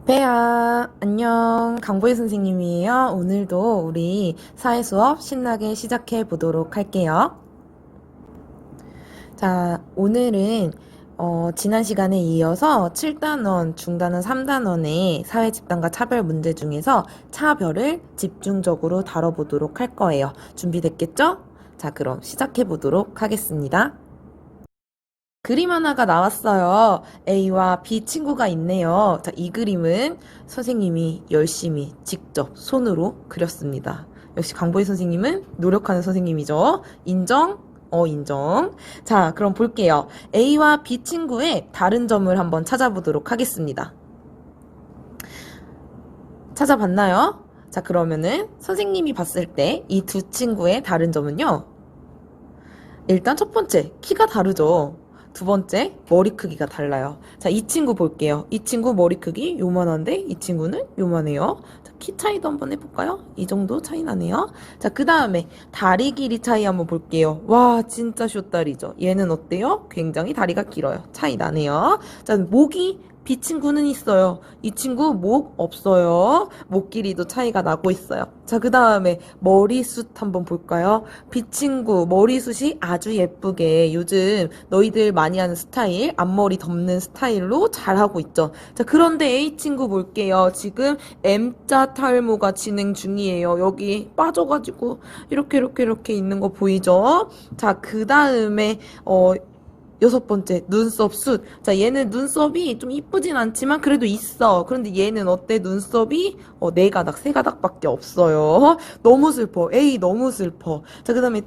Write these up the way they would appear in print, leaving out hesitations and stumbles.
배야, 안녕. 강보희 선생님이에요. 오늘도 우리 사회 수업 신나게 시작해 보도록 할게요. 자, 오늘은 지난 시간에 이어서 7단원, 중단원 3단원의 사회 집단과 차별 문제 중에서 차별을 집중적으로 다뤄보도록 할 거예요. 준비됐겠죠? 자, 그럼 시작해 보도록 하겠습니다. 그림 하나가 나왔어요. A와 B 친구가 있네요. 자, 이 그림은 선생님이 열심히 직접 손으로 그렸습니다. 역시 강보희 선생님은 노력하는 선생님이죠. 인정? 인정. 자, 그럼 볼게요. A와 B 친구의 다른 점을 한번 찾아보도록 하겠습니다. 찾아봤나요? 자, 그러면은 선생님이 봤을 때 이 두 친구의 다른 점은요. 일단 첫 번째, 키가 다르죠. 두 번째, 머리 크기가 달라요. 자, 이 친구 볼게요. 이 친구 머리 크기 요만한데 이 친구는 요만해요. 자, 키 차이도 한번 해볼까요? 이 정도 차이 나네요. 자, 그 다음에 다리 길이 차이 한번 볼게요. 와, 진짜 숏다리죠. 얘는 어때요? 굉장히 다리가 길어요. 차이 나네요. 자, 목이 B 친구는 있어요. 이 친구 목 없어요. 목 길이도 차이가 나고 있어요. 자, 그 다음에 머리숱 한번 볼까요? B 친구 머리숱이 아주 예쁘게 요즘 너희들 많이 하는 스타일, 앞머리 덮는 스타일로 잘하고 있죠. 자, 그런데 A 친구 볼게요. 지금 M자 탈모가 진행 중이에요. 여기 빠져가지고 이렇게 있는 거 보이죠? 자, 그 다음에 여섯 번째, 눈썹 숱. 자, 얘는 눈썹이 좀 이쁘진 않지만 그래도 있어. 그런데 얘는 어때? 눈썹이 네 가닥, 세 가닥밖에 없어요. 너무 슬퍼. 에이, 너무 슬퍼. 자, 그 다음에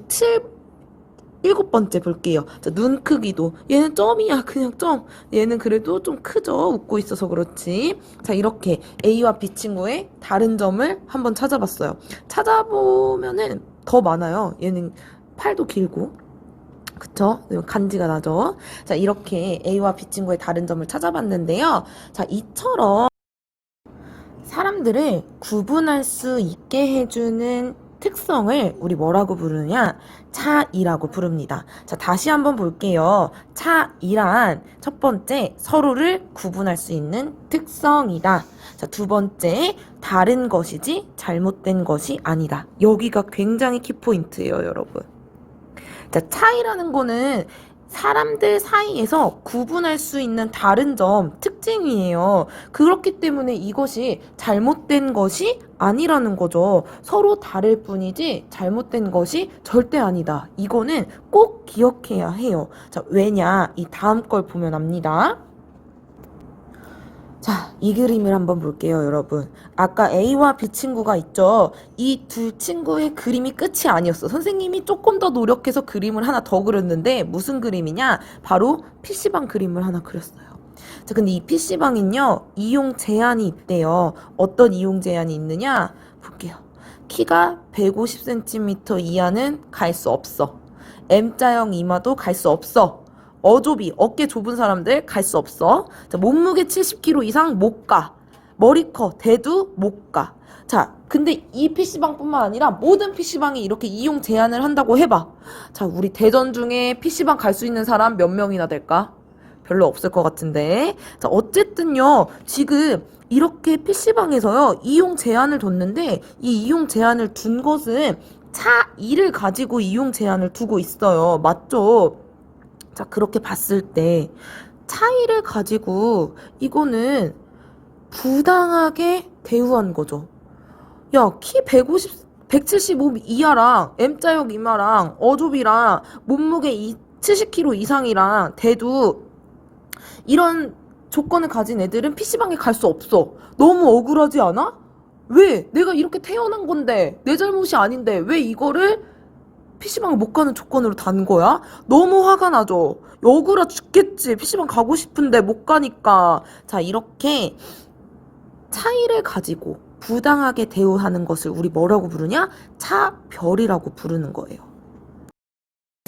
일곱 번째 볼게요. 자, 눈 크기도. 얘는 점이야, 그냥 점. 얘는 그래도 좀 크죠? 웃고 있어서 그렇지. 자, 이렇게 A와 B 친구의 다른 점을 한번 찾아봤어요. 찾아보면은 더 많아요. 얘는 팔도 길고. 그쵸? 간지가 나죠? 자, 이렇게 A와 B 친구의 다른 점을 찾아봤는데요. 자, 이처럼 사람들을 구분할 수 있게 해주는 특성을 우리 뭐라고 부르느냐? 차이라고 부릅니다. 자, 다시 한번 볼게요. 차이란 첫 번째, 서로를 구분할 수 있는 특성이다. 자, 두 번째, 다른 것이지 잘못된 것이 아니다. 여기가 굉장히 키포인트예요, 여러분. 자, 차이라는 거는 사람들 사이에서 구분할 수 있는 다른 점, 특징이에요. 그렇기 때문에 이것이 잘못된 것이 아니라는 거죠. 서로 다를 뿐이지 잘못된 것이 절대 아니다. 이거는 꼭 기억해야 해요. 자, 왜냐? 이 다음 걸 보면 압니다. 자, 이 그림을 한번 볼게요, 여러분. 아까 A와 B 친구가 있죠? 이 두 친구의 그림이 끝이 아니었어. 선생님이 조금 더 노력해서 그림을 하나 더 그렸는데 무슨 그림이냐? 바로 PC방 그림을 하나 그렸어요. 자, 근데 이 PC방은요, 이용 제한이 있대요. 어떤 이용 제한이 있느냐? 볼게요. 키가 150cm 이하는 갈 수 없어. M자형 이마도 갈 수 없어. 어조비, 어깨 좁은 사람들 갈 수 없어. 자, 몸무게 70kg 이상 못 가. 머리 커, 대두 못 가. 자, 근데 이 PC방뿐만 아니라 모든 PC방이 이렇게 이용 제한을 한다고 해봐. 자, 우리 대전 중에 PC방 갈 수 있는 사람 몇 명이나 될까? 별로 없을 것 같은데. 자, 어쨌든요, 지금 이렇게 PC방에서요, 이용 제한을 뒀는데, 이 이용 제한을 둔 것은 차이를 가지고 이용 제한을 두고 있어요. 맞죠? 자, 그렇게 봤을 때 차이를 가지고 이거는 부당하게 대우한 거죠. 야, 키 175 이하랑 M자형 이마랑 어조비랑 몸무게 70kg 이상이랑 대두 이런 조건을 가진 애들은 PC방에 갈 수 없어. 너무 억울하지 않아? 왜? 내가 이렇게 태어난 건데 내 잘못이 아닌데 왜 이거를 PC방을 못 가는 조건으로 단 거야? 너무 화가 나죠? 억울하 죽겠지. PC방 가고 싶은데 못 가니까. 자, 이렇게 차이를 가지고 부당하게 대우하는 것을 우리 뭐라고 부르냐? 차별이라고 부르는 거예요.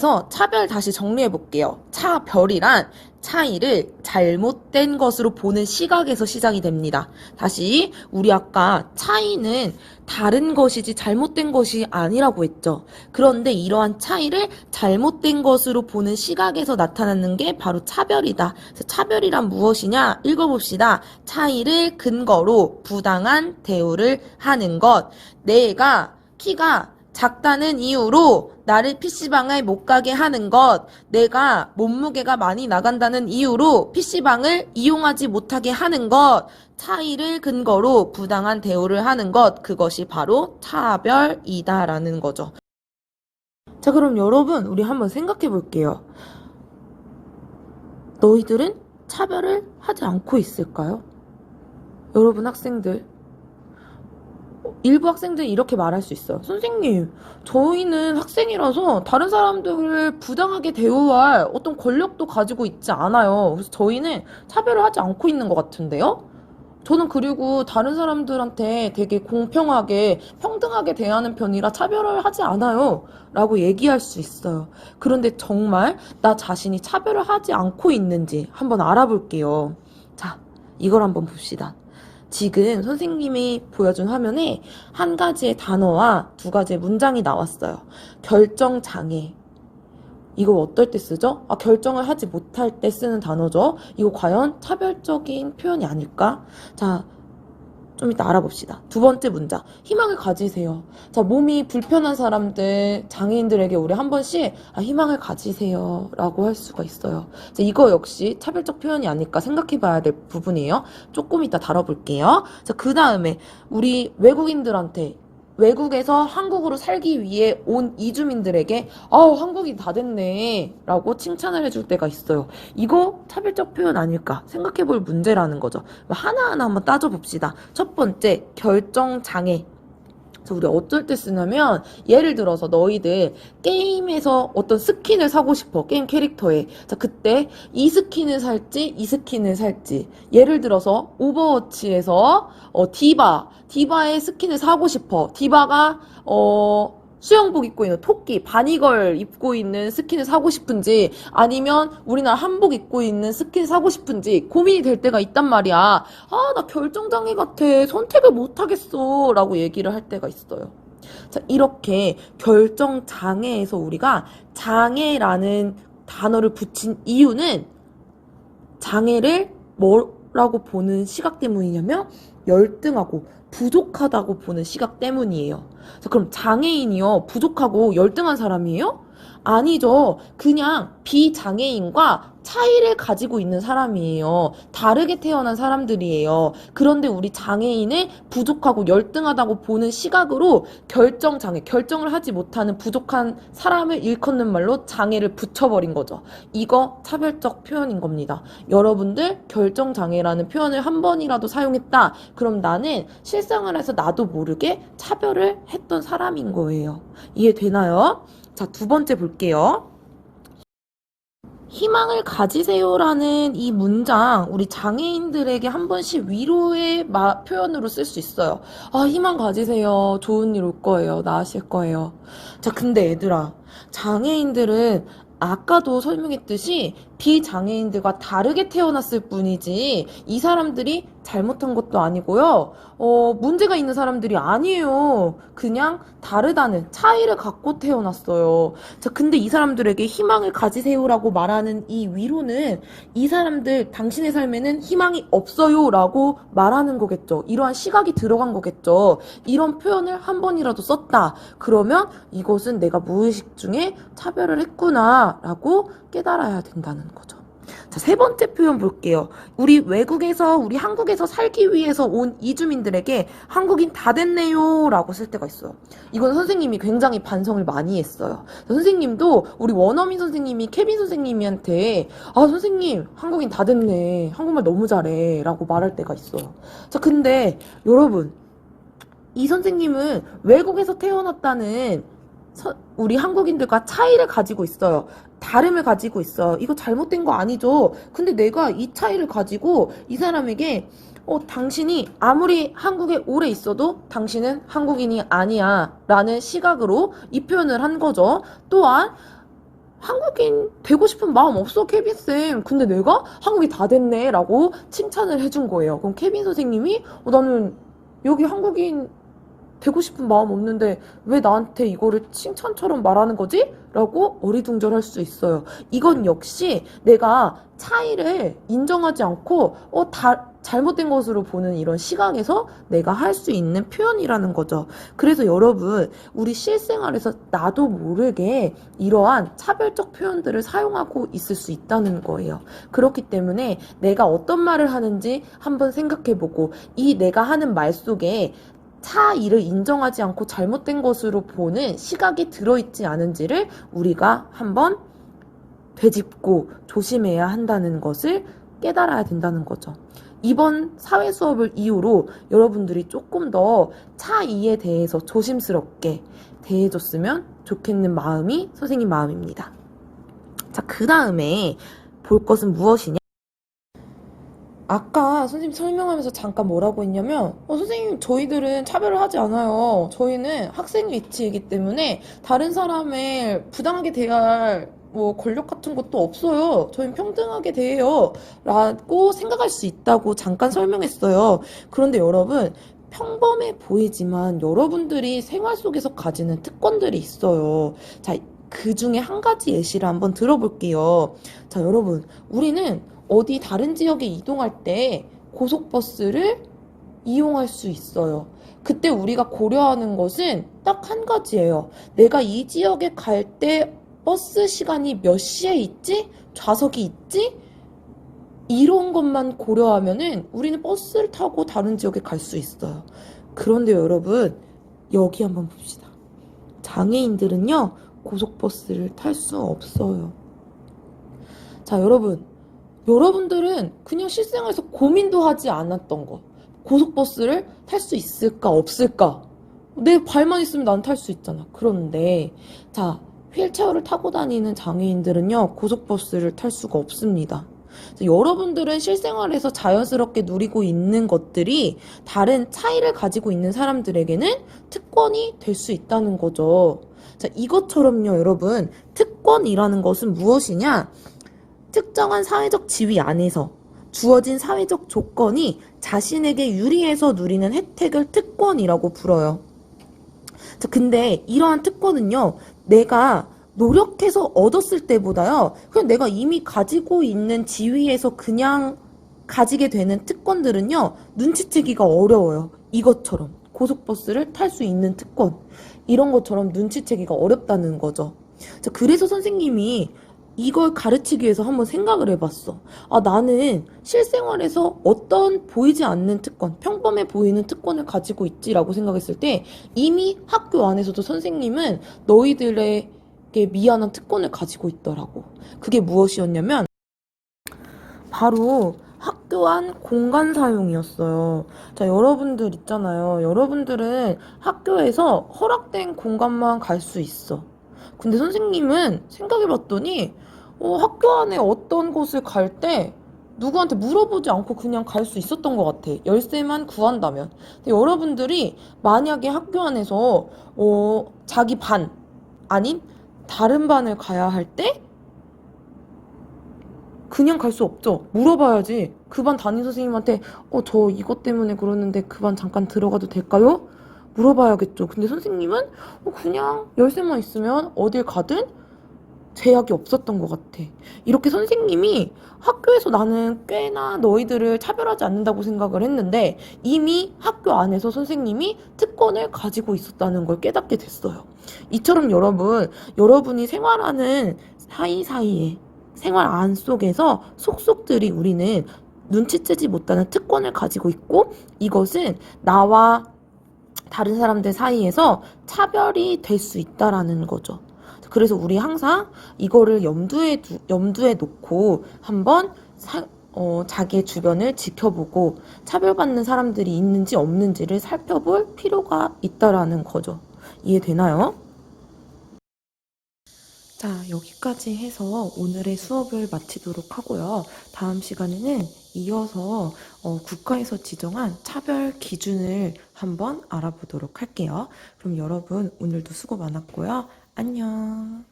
그래서 차별 다시 정리해 볼게요. 차별이란 차이를 잘못된 것으로 보는 시각에서 시작이 됩니다. 다시 우리 아까 차이는 다른 것이지 잘못된 것이 아니라고 했죠. 그런데 이러한 차이를 잘못된 것으로 보는 시각에서 나타나는 게 바로 차별이다. 그래서 차별이란 무엇이냐? 읽어봅시다. 차이를 근거로 부당한 대우를 하는 것. 내가 키가 작다는 이유로 나를 PC방에 못 가게 하는 것, 내가 몸무게가 많이 나간다는 이유로 PC방을 이용하지 못하게 하는 것, 차이를 근거로 부당한 대우를 하는 것, 그것이 바로 차별이다라는 거죠. 자, 그럼 여러분, 우리 한번 생각해 볼게요. 너희들은 차별을 하지 않고 있을까요? 여러분 학생들, 일부 학생들이 이렇게 말할 수 있어요. 선생님, 저희는 학생이라서 다른 사람들을 부당하게 대우할 어떤 권력도 가지고 있지 않아요. 그래서 저희는 차별을 하지 않고 있는 것 같은데요? 저는 그리고 다른 사람들한테 되게 공평하게, 평등하게 대하는 편이라 차별을 하지 않아요. 라고 얘기할 수 있어요. 그런데 정말 나 자신이 차별을 하지 않고 있는지 한번 알아볼게요. 자, 이걸 한번 봅시다. 지금 선생님이 보여준 화면에 한 가지의 단어와 두 가지의 문장이 나왔어요. 결정장애. 이거 어떨 때 쓰죠? 결정을 하지 못할 때 쓰는 단어죠. 이거 과연 차별적인 표현이 아닐까? 자, 좀 이따 알아봅시다. 두 번째 문장. 희망을 가지세요. 자, 몸이 불편한 사람들, 장애인들에게 우리 한 번씩 희망을 가지세요 라고 할 수가 있어요. 자, 이거 역시 차별적 표현이 아닐까 생각해 봐야 될 부분이에요. 조금 이따 다뤄볼게요. 자, 그 다음에 우리 외국인들한테 외국에서 한국으로 살기 위해 온 이주민들에게 한국이 다 됐네 라고 칭찬을 해줄 때가 있어요. 이거 차별적 표현 아닐까 생각해 볼 문제라는 거죠. 하나하나 한번 따져봅시다. 첫 번째, 결정장애. 그래서 우리 어쩔 때 쓰냐면 예를 들어서 너희들 게임에서 어떤 스킨을 사고 싶어. 게임 캐릭터에. 자, 그때 이 스킨을 살지 이 스킨을 살지. 예를 들어서 오버워치에서 디바의 스킨을 사고 싶어. 디바가 수영복 입고 있는 토끼, 바니걸 입고 있는 스킨을 사고 싶은지 아니면 우리나라 한복 입고 있는 스킨 사고 싶은지 고민이 될 때가 있단 말이야. 나 결정장애 같아. 선택을 못하겠어. 라고 얘기를 할 때가 있어요. 자, 이렇게 결정장애에서 우리가 장애라는 단어를 붙인 이유는 장애를 뭐라고 보는 시각 때문이냐면 열등하고 부족하다고 보는 시각 때문이에요. 그럼 장애인이요, 부족하고 열등한 사람이에요? 아니죠. 그냥 비장애인과 차이를 가지고 있는 사람이에요. 다르게 태어난 사람들이에요. 그런데 우리 장애인을 부족하고 열등하다고 보는 시각으로 결정을 하지 못하는 부족한 사람을 일컫는 말로 장애를 붙여버린 거죠. 이거 차별적 표현인 겁니다. 여러분들 결정장애라는 표현을 한 번이라도 사용했다. 그럼 나는 실생활에서 나도 모르게 차별을 했던 사람인 거예요. 이해되나요? 자, 두 번째 볼게요. 희망을 가지세요라는 이 문장, 우리 장애인들에게 한 번씩 위로의 표현으로 쓸 수 있어요. 희망 가지세요. 좋은 일 올 거예요. 나으실 거예요. 자, 근데 얘들아, 장애인들은 아까도 설명했듯이 비장애인들과 다르게 태어났을 뿐이지 이 사람들이 잘못한 것도 아니고요. 문제가 있는 사람들이 아니에요. 그냥 다르다는 차이를 갖고 태어났어요. 자, 근데 이 사람들에게 희망을 가지세요라고 말하는 이 위로는 이 사람들 당신의 삶에는 희망이 없어요 라고 말하는 거겠죠. 이러한 시각이 들어간 거겠죠. 이런 표현을 한 번이라도 썼다. 그러면 이것은 내가 무의식 중에 차별을 했구나 라고 깨달아야 된다는 거죠. 자, 세 번째 표현 볼게요. 우리 한국에서 살기 위해서 온 이주민들에게 한국인 다 됐네요 라고 쓸 때가 있어요. 이건 선생님이 굉장히 반성을 많이 했어요. 선생님도 우리 원어민 선생님이 케빈 선생님한테 선생님 한국인 다 됐네. 한국말 너무 잘해 라고 말할 때가 있어요. 자, 근데 여러분, 이 선생님은 외국에서 태어났다는 우리 한국인들과 차이를 가지고 있어요. 다름을 가지고 있어요. 이거 잘못된 거 아니죠? 근데 내가 이 차이를 가지고 이 사람에게 당신이 아무리 한국에 오래 있어도 당신은 한국인이 아니야 라는 시각으로 이 표현을 한 거죠. 또한 한국인 되고 싶은 마음 없어, 케빈쌤. 근데 내가 한국이 다 됐네. 라고 칭찬을 해준 거예요. 그럼 케빈 선생님이 나는 여기 한국인 되고 싶은 마음 없는데 왜 나한테 이거를 칭찬처럼 말하는 거지? 라고 어리둥절할 수 있어요. 이건 역시 내가 차이를 인정하지 않고 잘못된 것으로 보는 이런 시각에서 내가 할 수 있는 표현이라는 거죠. 그래서 여러분, 우리 실생활에서 나도 모르게 이러한 차별적 표현들을 사용하고 있을 수 있다는 거예요. 그렇기 때문에 내가 어떤 말을 하는지 한번 생각해보고 이 내가 하는 말 속에 차이를 인정하지 않고 잘못된 것으로 보는 시각이 들어있지 않은지를 우리가 한번 되짚고 조심해야 한다는 것을 깨달아야 된다는 거죠. 이번 사회 수업을 이후로 여러분들이 조금 더 차이에 대해서 조심스럽게 대해줬으면 좋겠는 마음이 선생님 마음입니다. 자, 그 다음에 볼 것은 무엇이냐? 아까 선생님 설명하면서 잠깐 뭐라고 했냐면 선생님 저희들은 차별을 하지 않아요. 저희는 학생 위치이기 때문에 다른 사람을 부당하게 대할 권력 같은 것도 없어요. 저희는 평등하게 대해요. 라고 생각할 수 있다고 잠깐 설명했어요. 그런데 여러분, 평범해 보이지만 여러분들이 생활 속에서 가지는 특권들이 있어요. 자, 그 중에 한 가지 예시를 한번 들어볼게요. 자, 여러분, 우리는 어디 다른 지역에 이동할 때 고속버스를 이용할 수 있어요. 그때 우리가 고려하는 것은 딱 한 가지예요. 내가 이 지역에 갈 때 버스 시간이 몇 시에 있지? 좌석이 있지? 이런 것만 고려하면은 우리는 버스를 타고 다른 지역에 갈 수 있어요. 그런데 여러분, 여기 한번 봅시다. 장애인들은요, 고속버스를 탈 수 없어요. 자, 여러분들은 그냥 실생활에서 고민도 하지 않았던 거. 고속버스를 탈 수 있을까, 없을까? 내 발만 있으면 난 탈 수 있잖아. 그런데, 자, 휠체어를 타고 다니는 장애인들은요, 고속버스를 탈 수가 없습니다. 여러분들은 실생활에서 자연스럽게 누리고 있는 것들이 다른 차이를 가지고 있는 사람들에게는 특권이 될 수 있다는 거죠. 자, 이것처럼요, 여러분, 특권이라는 것은 무엇이냐? 특정한 사회적 지위 안에서 주어진 사회적 조건이 자신에게 유리해서 누리는 혜택을 특권이라고 불어요. 자, 근데 이러한 특권은요, 내가 노력해서 얻었을 때보다요, 그냥 내가 이미 가지고 있는 지위에서 그냥 가지게 되는 특권들은요, 눈치채기가 어려워요. 이것처럼. 고속버스를 탈 수 있는 특권. 이런 것처럼 눈치채기가 어렵다는 거죠. 자, 그래서 선생님이 이걸 가르치기 위해서 한번 생각을 해봤어. 나는 실생활에서 어떤 보이지 않는 특권, 평범해 보이는 특권을 가지고 있지라고 생각했을 때 이미 학교 안에서도 선생님은 너희들에게 미안한 특권을 가지고 있더라고. 그게 무엇이었냐면 바로 학교 안 공간 사용이었어요. 자, 여러분들 있잖아요. 여러분들은 학교에서 허락된 공간만 갈 수 있어. 근데 선생님은 생각해봤더니 학교 안에 어떤 곳을 갈 때 누구한테 물어보지 않고 그냥 갈 수 있었던 것 같아. 열쇠만 구한다면. 근데 여러분들이 만약에 학교 안에서 자기 반 아닌 다른 반을 가야 할 때 그냥 갈 수 없죠. 물어봐야지. 그 반 담임 선생님한테 저 이것 때문에 그러는데 그 반 잠깐 들어가도 될까요? 물어봐야겠죠. 근데 선생님은 그냥 열쇠만 있으면 어딜 가든 제약이 없었던 것 같아. 이렇게 선생님이 학교에서 나는 꽤나 너희들을 차별하지 않는다고 생각을 했는데 이미 학교 안에서 선생님이 특권을 가지고 있었다는 걸 깨닫게 됐어요. 이처럼 여러분이 생활하는 사이사이에 생활 안 속에서 속속들이 우리는 눈치채지 못하는 특권을 가지고 있고 이것은 나와 다른 사람들 사이에서 차별이 될 수 있다라는 거죠. 그래서 우리 항상 이거를 염두에 놓고 한번 자기의 주변을 지켜보고 차별받는 사람들이 있는지 없는지를 살펴볼 필요가 있다라는 거죠. 이해되나요? 자, 여기까지 해서 오늘의 수업을 마치도록 하고요. 다음 시간에는 이어서 국가에서 지정한 차별 기준을 한번 알아보도록 할게요. 그럼 여러분 오늘도 수고 많았고요. 안녕.